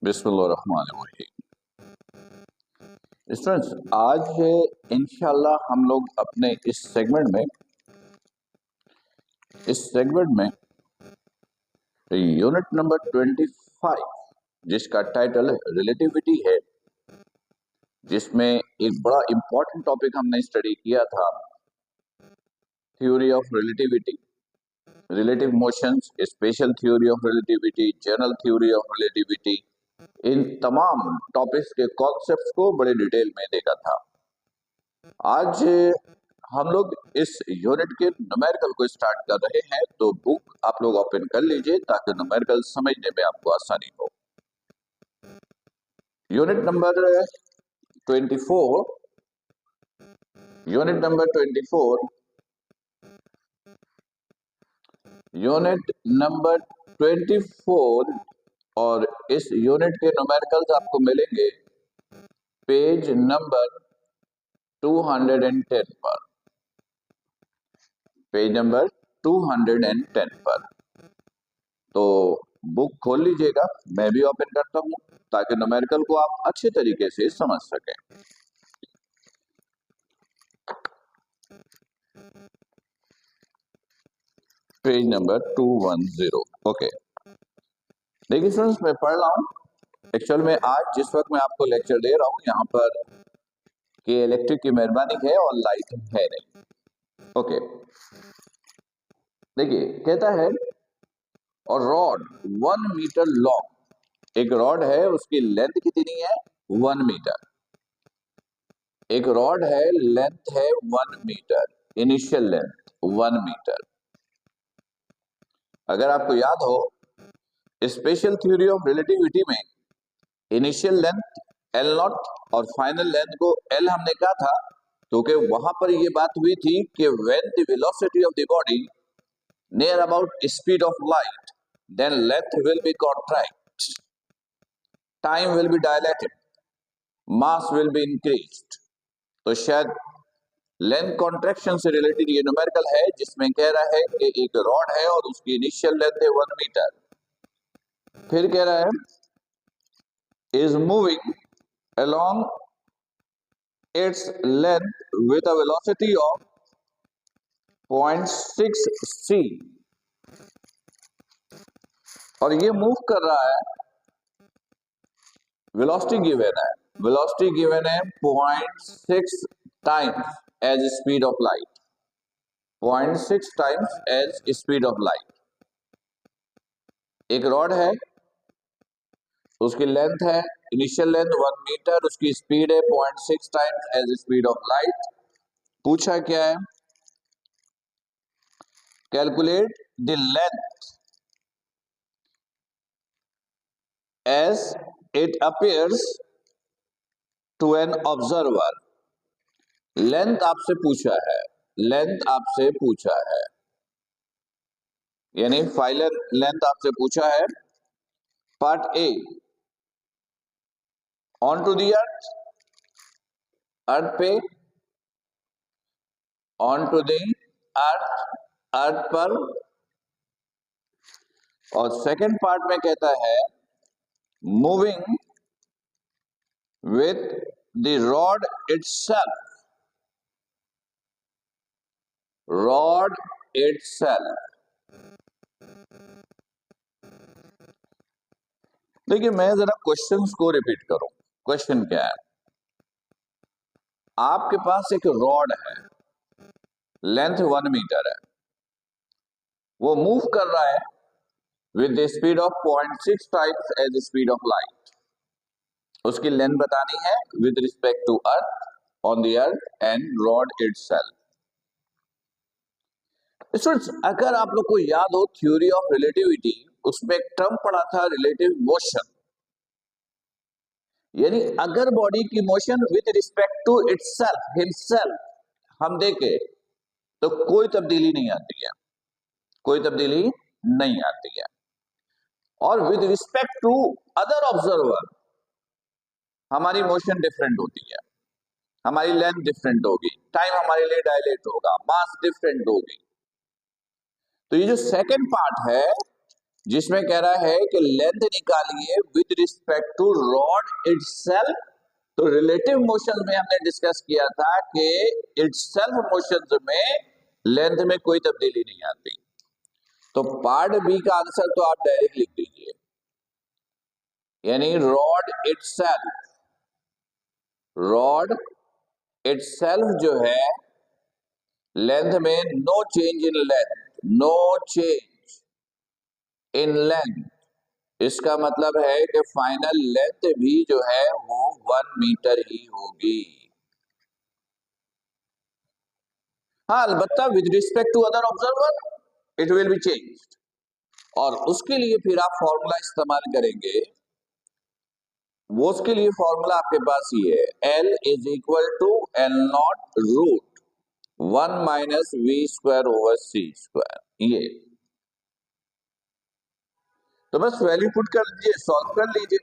बिस्मिल्लाहिर्रहमानिर्रहीम। स्टूडेंट्स, आज इंशाल्लाह हम लोग अपने इस सेगमेंट में यूनिट नंबर 25 जिसका टाइटल रिलेटिविटी है, जिसमें एक बड़ा इंपॉर्टेंट टॉपिक हमने स्टडी किया था, theory of relativity, relative motions, special theory of relativity, general theory of relativity. इन तमाम टॉपिक्स के कॉन्सेप्ट्स को बड़े डिटेल में देखा था। आज हम लोग इस यूनिट के न्यूमेरिकल को स्टार्ट कर रहे हैं, तो बुक आप लोग ओपन कर लीजिए ताकि न्यूमेरिकल समझने में आपको आसानी हो। यूनिट नंबर 24 यूनिट नंबर 24 और इस यूनिट के न्यूमेरिकल्स आपको मिलेंगे पेज नंबर 210 पर, पेज नंबर 210 पर। तो बुक खोल लीजिएगा, मैं भी ओपन करता हूं ताकि न्यूमेरिकल को आप अच्छे तरीके से समझ सकें। Page number 210। ओके, देखिए स्टूडेंट्स, मैं पढ़ रहा हूं। एक्चुअल में आज जिस वक्त मैं आपको लेक्चर दे रहा हूं, यहाँ पर कि इलेक्ट्रिक की मेहरबानी है और लाइट है नहीं। ओके, देखिए कहता है, और रॉड 1 मीटर लॉन्ग, एक रॉड है, उसकी लेंथ कितनी है? 1 मीटर। एक रॉड है, लेंथ है 1 मीटर, इनिशियल लेंथ 1 मीटर। अगर आपको याद हो, स्पेशल थ्योरी ऑफ रिलेटिविटी में इनिशियल लेंथ L0 और फाइनल लेंथ को L हमने कहा था, क्योंकि वहां पर यह बात हुई थी कि when the velocity of the body near about speed of light, then length will be contract, time will be dilated, mass will be increased. तो शायद लेंथ कॉन्ट्रैक्शन से रिलेटेड ये न्यूमेरिकल है, जिसमें कह रहा है कि एक रॉड है और उसकी इनिशियल लेंथ है 1 मीटर। फिर कह रहा है is moving along its length with a velocity of 0.6 c, और ये मूव कर रहा है, वेलोसिटी गिवन है, वेलोसिटी गिवन है 0.6 times as speed of light, 0.6 times as speed of light. एक रॉड है, उसकी लेंथ है, इनिशियल लेंथ 1 मीटर, उसकी स्पीड है 0.6 times as speed of light. पूछा क्या है? Calculate the length as it appears to an observer. Length आपसे पूछा है, लेंथ आपसे पूछा है, यानी फाइनल लेंथ आपसे पूछा है। Part A, on to the earth, earth पे, ऑन टू दी अर्थ, अर्थ पर। और सेकंड पार्ट में कहता है moving with the rod itself, rod itself. देखिए, मैं जरा क्वेश्चंस को रिपीट करूं। क्वेश्चन क्या है? आपके पास एक रॉड है, लेंथ 1 मीटर है, वो मूव कर रहा है with the speed of 0.6 times as speed of light. उसकी लेंथ बतानी है with respect to earth, on the earth and rod itself. Students, अगर आप लोग को याद हो थ्योरी ऑफ रिलेटिविटी, उसमें एक टर्म पढ़ा था रिलेटिव मोशन, यानी अगर बॉडी की motion with respect to itself, himself हम देखें तो कोई तब्दीली नहीं आती है, कोई तब्दीली नहीं आती है। और with respect to other observer हमारी मोशन डिफरेंट होती है, हमारी लेंथ डिफरेंट होगी, टाइम हमारे लिए डायलेट होगा, मास डिफरेंट होगी। तो ये जो सेकंड पार्ट है, जिसमें कह रहा है कि लेंथ निकालिए with respect to rod itself. तो रिलेटिव मोशन में हमने डिस्कस किया था कि इटसेल्फ मोशन में लेंथ में कोई तब्दीली नहीं आती। तो पार्ट बी का आंसर तो आप डायरेक्ट लिख दीजिए, यानी रॉड इटसेल्फ जो है लेंथ में no change in length, no change in length, इसका मतलब है कि फाइनल लेंथ भी जो है वो 1 मीटर ही होगी। हाँ, अलबत्ता with respect to other observer it will be changed, और उसके लिए फिर आप फॉर्मूला इस्तेमाल करेंगे। वो उसके लिए फॉर्मूला आपके पास ही है, L is equal to L naught root 1 minus V square over C square. ये तो बस वैल्यू पुट कर लीजिए, सॉल्व कर लीजिए।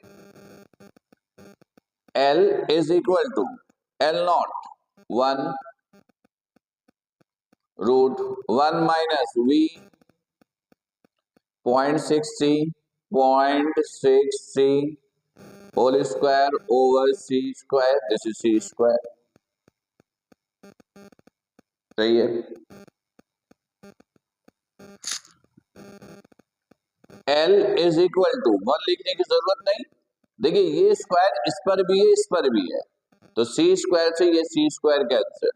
L is equal to L naught 1 root 1 minus V 0.63 whole square over C square, this is C square. सही है। L is equal to 1 लिखने की जरूरत नहीं, देखिए ये स्क्वायर इस पर भी है, इस पर भी है, तो सी स्क्वायर से ये सी स्क्वायर कैंसिल,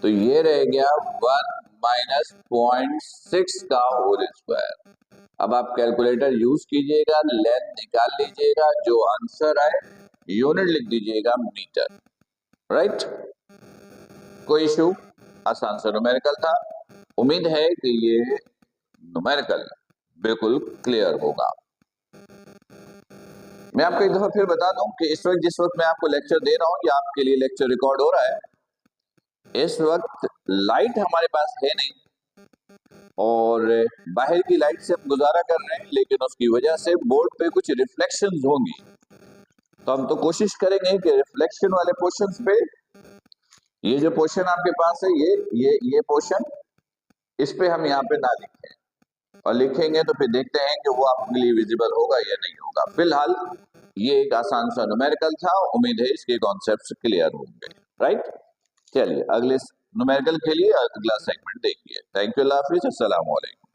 तो ये रह गया 1 माइनस 0.6 का होल स्क्वायर। अब आप कैलकुलेटर यूज कीजिएगा, लेंथ निकाल लीजिएगा, जो आंसर आए यूनिट लिख दीजिएगा मीटर। राइट, कोई इशू, आसान सा न्यूमेरिकल था। उम्मीद है कि ये न्यूमेरिकल बिल्कुल क्लियर होगा। मैं आपको एक दफा फिर बता दूं कि इस वक्त जिस वक्त मैं आपको लेक्चर दे रहा हूं, ये आपके लिए लेक्चर रिकॉर्ड हो रहा है। इस वक्त लाइट हमारे पास है नहीं, और बाहर की लाइट से हम गुजारा कर रहे हैं, लेकिन उसकी वजह से बोर्ड पे कुछ रिफ्लेक्शंस होंगी, तो हम तो कोशिश करेंगे कि रिफ्लेक्शन वाले पोर्शंस पे, ये जो पोर्शन आपके पास है ये पोर्शन, इस पे हम यहाँ पे ना लिखें, और लिखेंगे तो फिर देखते हैं कि वो आपके लिए विजिबल होगा या नहीं होगा। फिलहाल ये एक आसान सा न्यूमेरिकल था, उम्मीद है इसके कॉन्सेप्ट्स क्लियर होंगे। राइट, चलिए अगले न्यूमेरिकल के लिए अगला सेगमेंट देखिए। थैंक यू, अल्लाह हाफिज़, अस्सलाम वालेकुम।